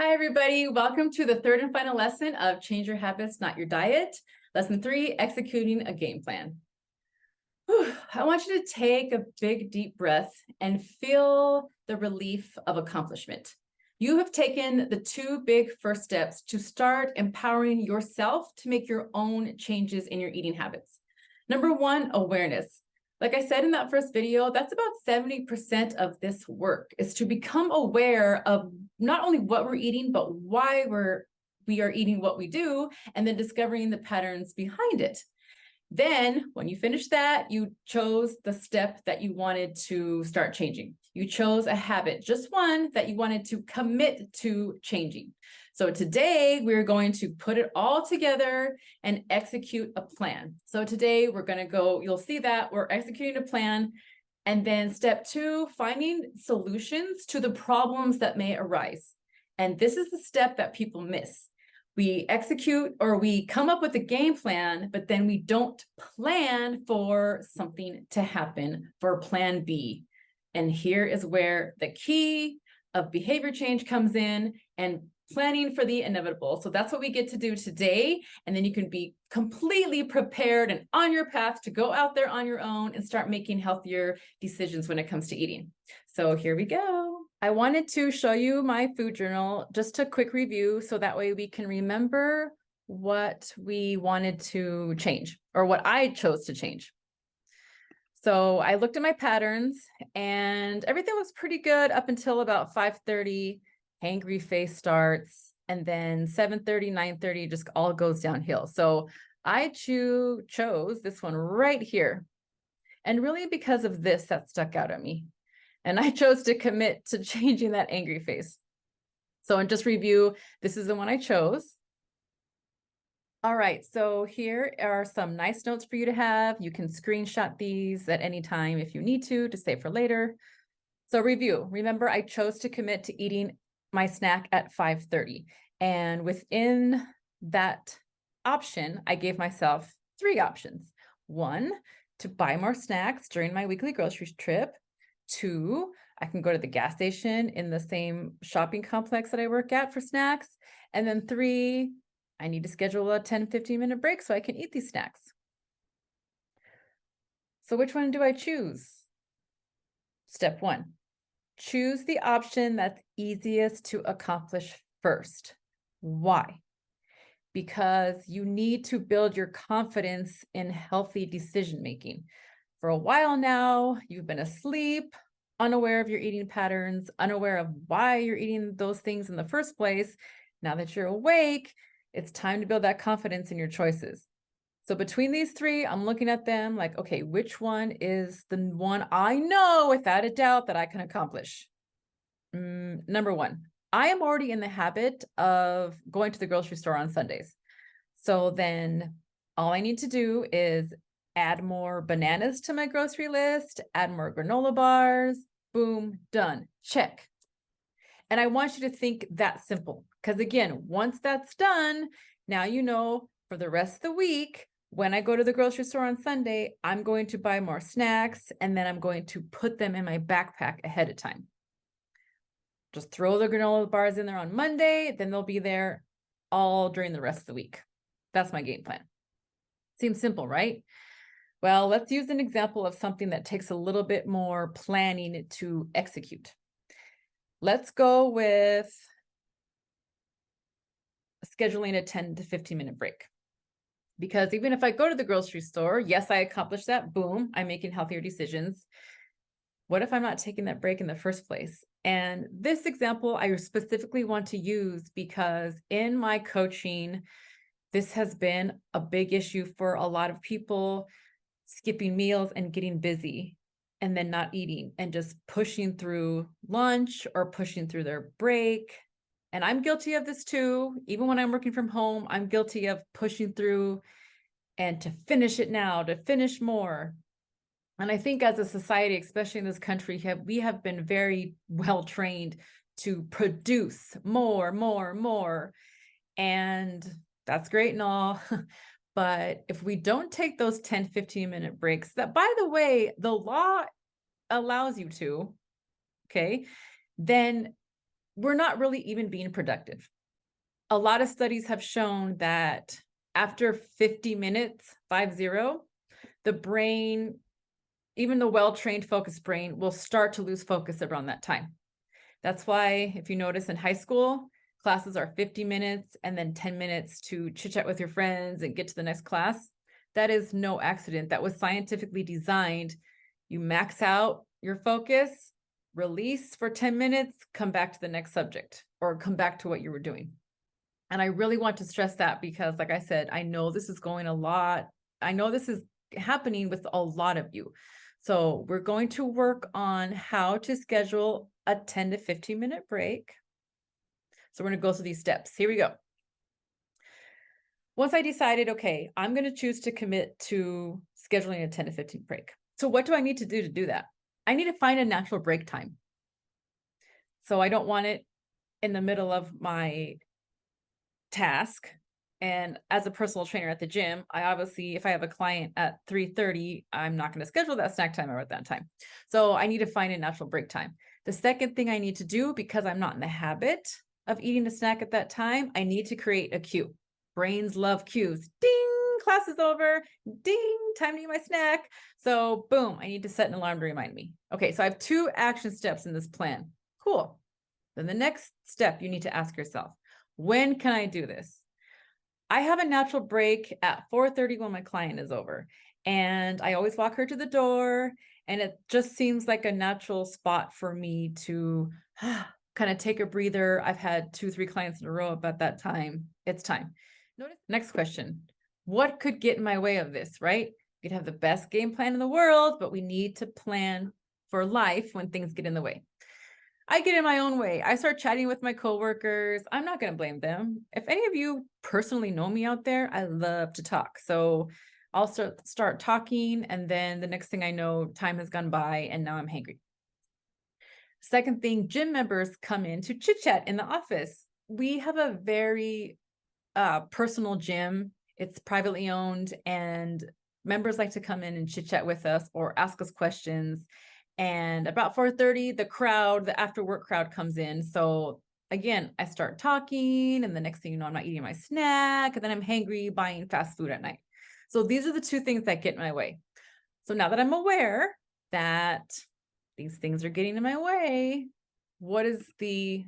Hi, everybody. Welcome to the third and final lesson of Change Your Habits, Not Your Diet. Lesson 3, Executing a Game Plan. I want you to take a big, deep breath and feel the relief of accomplishment. You have taken the two big first steps to start empowering yourself to make your own changes in your eating habits. Number one, awareness. Like I said in that first video, that's about 70% of this work is to become aware of not only what we're eating, but why we are eating what we do, and then discovering the patterns behind it. Then when you finish that, you chose the step that you wanted to start changing. You chose a habit, just one that you wanted to commit to changing. So today we're going to put it all together and execute a plan. So today we're going to go, you'll see that we're executing a plan. And then step 2, finding solutions to the problems that may arise. And this is the step that people miss. We execute or we come up with a game plan, but then we don't plan for something to happen, for plan B. And here is where the key of behavior change comes in and planning for the inevitable. So that's what we get to do today. And then you can be completely prepared and on your path to go out there on your own and start making healthier decisions when it comes to eating. So here we go. I wanted to show you my food journal, just a quick review, so that way we can remember what we wanted to change or what I chose to change. So I looked at my patterns and everything was pretty good up until about 5:30, hangry face starts, and then 7:30, 9:30 just all goes downhill. So I chose this one right here. And really because of this, that stuck out at me. And I chose to commit to changing that angry face. So in just review, this is the one I chose. All right, so here are some nice notes for you to have. You can screenshot these at any time if you need to save for later. So review, remember I chose to commit to eating my snack at 5:30. And within that option, I gave myself 3 options. 1, to buy more snacks during my weekly grocery trip. 2, I can go to the gas station in the same shopping complex that I work at for snacks. And then 3, I need to schedule a 10-15-minute break so I can eat these snacks. So which one do I choose? Step 1, choose the option that's easiest to accomplish first. Why? Because you need to build your confidence in healthy decision-making. For a while now, you've been asleep, unaware of your eating patterns, unaware of why you're eating those things in the first place. Now that you're awake, it's time to build that confidence in your choices. So between these 3, I'm looking at them like, okay, which one is the one I know without a doubt that I can accomplish? Number 1, I am already in the habit of going to the grocery store on Sundays. So then all I need to do is add more bananas to my grocery list, add more granola bars, boom, done, check. And I want you to think that simple, because again, once that's done, now you know for the rest of the week, when I go to the grocery store on Sunday, I'm going to buy more snacks and then I'm going to put them in my backpack ahead of time. Just throw the granola bars in there on Monday, then they'll be there all during the rest of the week. That's my game plan. Seems simple, right? Well, let's use an example of something that takes a little bit more planning to execute. Let's go with scheduling a 10 to 15-minute break. Because even if I go to the grocery store, yes, I accomplished that, boom, I'm making healthier decisions. What if I'm not taking that break in the first place? And this example I specifically want to use because in my coaching, this has been a big issue for a lot of people, skipping meals and getting busy and then not eating and just pushing through lunch or pushing through their break. And I'm guilty of this too. Even when I'm working from home, I'm guilty of pushing through and to finish it now, to finish more. And I think as a society, especially in this country, we have been very well trained to produce more. And that's great and all. But if we don't take those 10, 15-minute breaks, that, by the way, the law allows you to, okay, then we're not really even being productive. A lot of studies have shown that after 50 minutes, 50, the brain, even the well-trained focused brain, will start to lose focus around that time. That's why if you notice in high school, classes are 50 minutes and then 10 minutes to chit chat with your friends and get to the next class. That is no accident. That was scientifically designed. You max out your focus, release for 10 minutes, come back to the next subject or come back to what you were doing. And I really want to stress that because, like I said, I know this is going a lot. I know this is happening with a lot of you. So we're going to work on how to schedule a 10 to 15 minute break. So we're going to go through these steps. Here we go. Once I decided, okay, I'm going to choose to commit to scheduling a 10 to 15 break. So what do I need to do that? I need to find a natural break time. So I don't want it in the middle of my task. And as a personal trainer at the gym, I obviously, if I have a client at 3:30, I'm not going to schedule that snack time at that time. So I need to find a natural break time. The second thing I need to do, because I'm not in the habit of eating a snack at that time, I need to create a cue. Brains love cues. Ding, class is over. Ding, time to eat my snack. So boom, I need to set an alarm to remind me. Okay, so I have 2 action steps in this plan. Cool. Then the next step you need to ask yourself, when can I do this? I have a natural break at 4:30 when my client is over, and I always walk her to the door, and it just seems like a natural spot for me to kind of take a breather. I've had 2, 3 clients in a row about that time. It's time. Next question. What could get in my way of this, right? You could have the best game plan in the world, but we need to plan for life when things get in the way. I get in my own way. I start chatting with my coworkers. I'm not going to blame them. If any of you personally know me out there, I love to talk. So I'll start talking, and then the next thing I know, time has gone by and now I'm hangry. Second thing, gym members come in to chit chat in the office. We have a very personal gym. It's privately owned, and members like to come in and chit chat with us or ask us questions. And about 4:30, the after work crowd comes in. So again, I start talking, and the next thing you know, I'm not eating my snack, and then I'm hangry buying fast food at night. So these are the 2 things that get in my way. So now that I'm aware that these things are getting in my way, what's the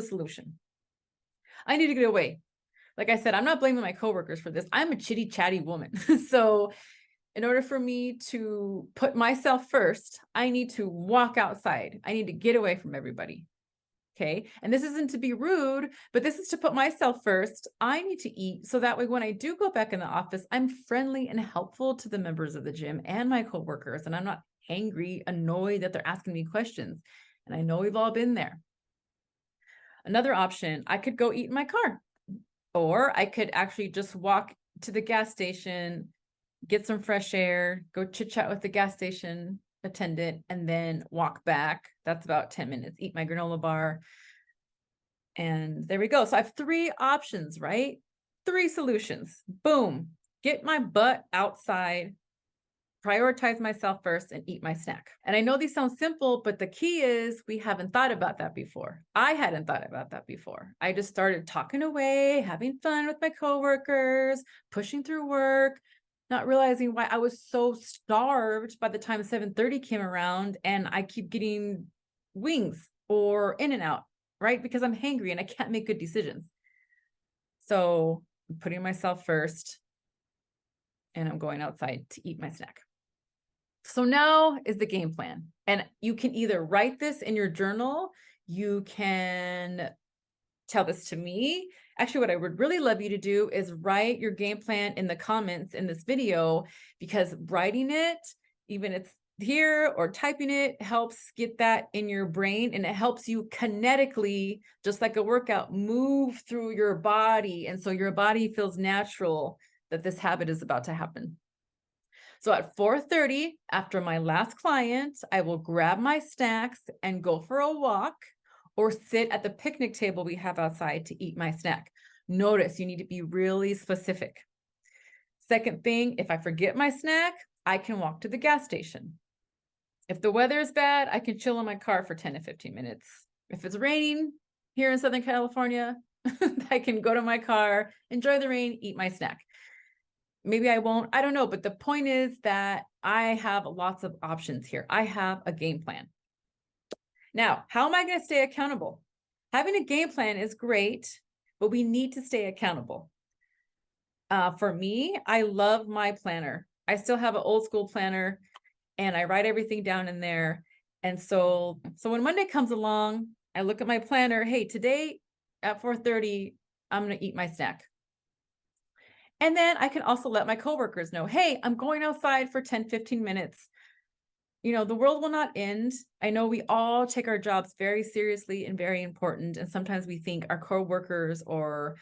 solution? I need to get away. Like I said, I'm not blaming my coworkers for this. I'm a chitty chatty woman. So in order for me to put myself first, I need to walk outside. I need to get away from everybody. Okay. And this isn't to be rude, but this is to put myself first. I need to eat so that way when I do go back in the office, I'm friendly and helpful to the members of the gym and my coworkers. And I'm not angry, annoyed that they're asking me questions. And I know we've all been there. Another option, I could go eat in my car, or I could actually just walk to the gas station, get some fresh air, go chit chat with the gas station attendant, and then walk back. That's about 10 minutes, eat my granola bar. And there we go. So I have 3 options, right? 3 solutions. Boom. Get my butt outside, prioritize myself first, and eat my snack. And I know these sound simple, but the key is we haven't thought about that before. I hadn't thought about that before. I just started talking away, having fun with my coworkers, pushing through work, not realizing why I was so starved by the time 7:30 came around, and I keep getting wings or In-N-Out, right? Because I'm hangry and I can't make good decisions. So I'm putting myself first, and I'm going outside to eat my snack. So now is the game plan. And you can either write this in your journal, you can tell this to me. Actually, what I would really love you to do is write your game plan in the comments in this video, because writing it, even it's here or typing it, helps get that in your brain, and it helps you kinetically, just like a workout, move through your body. And so your body feels natural that this habit is about to happen. So at 4:30, after my last client, I will grab my snacks and go for a walk, or sit at the picnic table we have outside to eat my snack. Notice you need to be really specific. Second thing, if I forget my snack, I can walk to the gas station. If the weather is bad, I can chill in my car for 10 to 15 minutes. If it's raining here in Southern California, I can go to my car, enjoy the rain, eat my snack. Maybe I won't, I don't know. But the point is that I have lots of options here. I have a game plan. Now, how am I going to stay accountable? Having a game plan is great, but we need to stay accountable. For me, I love my planner. I still have an old school planner and I write everything down in there. And so when Monday comes along, I look at my planner. Hey, today at 4:30, I'm going to eat my snack. And then I can also let my coworkers know, hey, I'm going outside for 10, 15 minutes. You know, the world will not end. I know we all take our jobs very seriously and very important. And sometimes we think our coworkers or,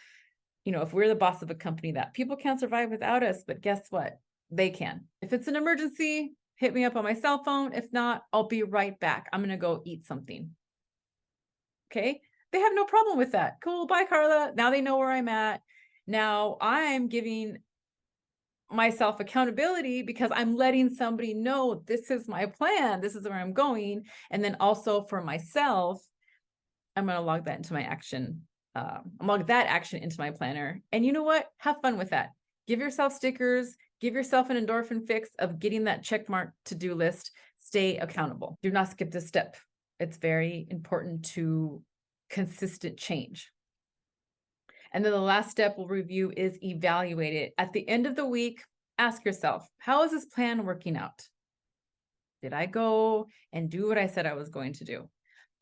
you know, if we're the boss of a company, that people can't survive without us. But guess what? They can. If it's an emergency, hit me up on my cell phone. If not, I'll be right back. I'm going to go eat something. Okay. They have no problem with that. Cool. Bye, Carla. Now they know where I'm at. Now I'm giving myself accountability because I'm letting somebody know this is my plan. This is where I'm going. And then also for myself, I'm going to log that into my action. Log that action into my planner. And you know what? Have fun with that. Give yourself stickers, give yourself an endorphin fix of getting that check mark to-do list. Stay accountable. Do not skip this step. It's very important to consistent change. And then the last step we'll review is evaluate it. At the end of the week, ask yourself, how is this plan working out? Did I go and do what I said I was going to do?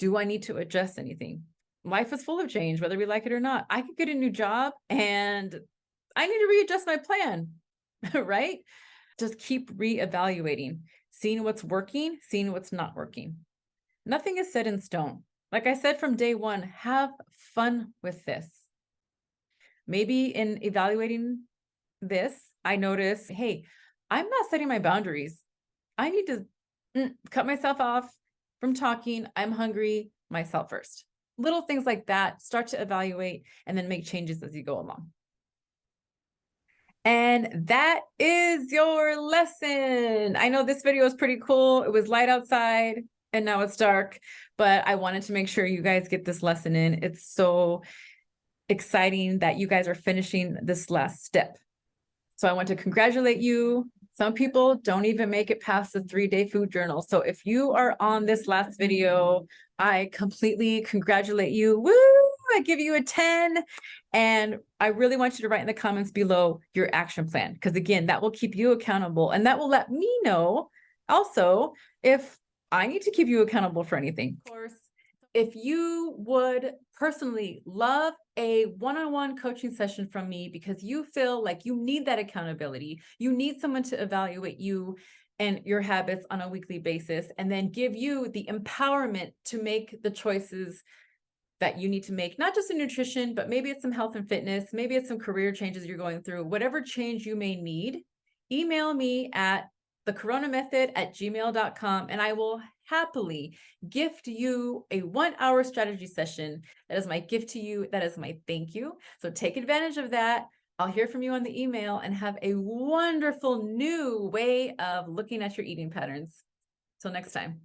Do I need to adjust anything? Life is full of change, whether we like it or not. I could get a new job and I need to readjust my plan, right? Just keep reevaluating, seeing what's working, seeing what's not working. Nothing is set in stone. Like I said from day one, have fun with this. Maybe in evaluating this, I notice, hey, I'm not setting my boundaries. I need to cut myself off from talking. I'm hungry, myself first. Little things like that, start to evaluate and then make changes as you go along. And that is your lesson. I know this video is pretty cool. It was light outside and now it's dark, but I wanted to make sure you guys get this lesson in. It's so exciting that you guys are finishing this last step. So I want to congratulate you. Some people don't even make it past the 3-day food journal. So if you are on this last video, I completely congratulate you. Woo! I give you a 10. And I really want you to write in the comments below your action plan. Because again, that will keep you accountable. And that will let me know also if I need to keep you accountable for anything. Of course, if you would personally love a one-on-one coaching session from me because you feel like you need that accountability, you need someone to evaluate you and your habits on a weekly basis, and then give you the empowerment to make the choices that you need to make, not just in nutrition, but maybe it's some health and fitness, maybe it's some career changes you're going through, whatever change you may need, email me at thecoronamethod@gmail.com and I will happily gift you a 1-hour strategy session. That is my gift to you. That is my thank you. So take advantage of that. I'll hear from you on the email and have a wonderful new way of looking at your eating patterns. Till next time.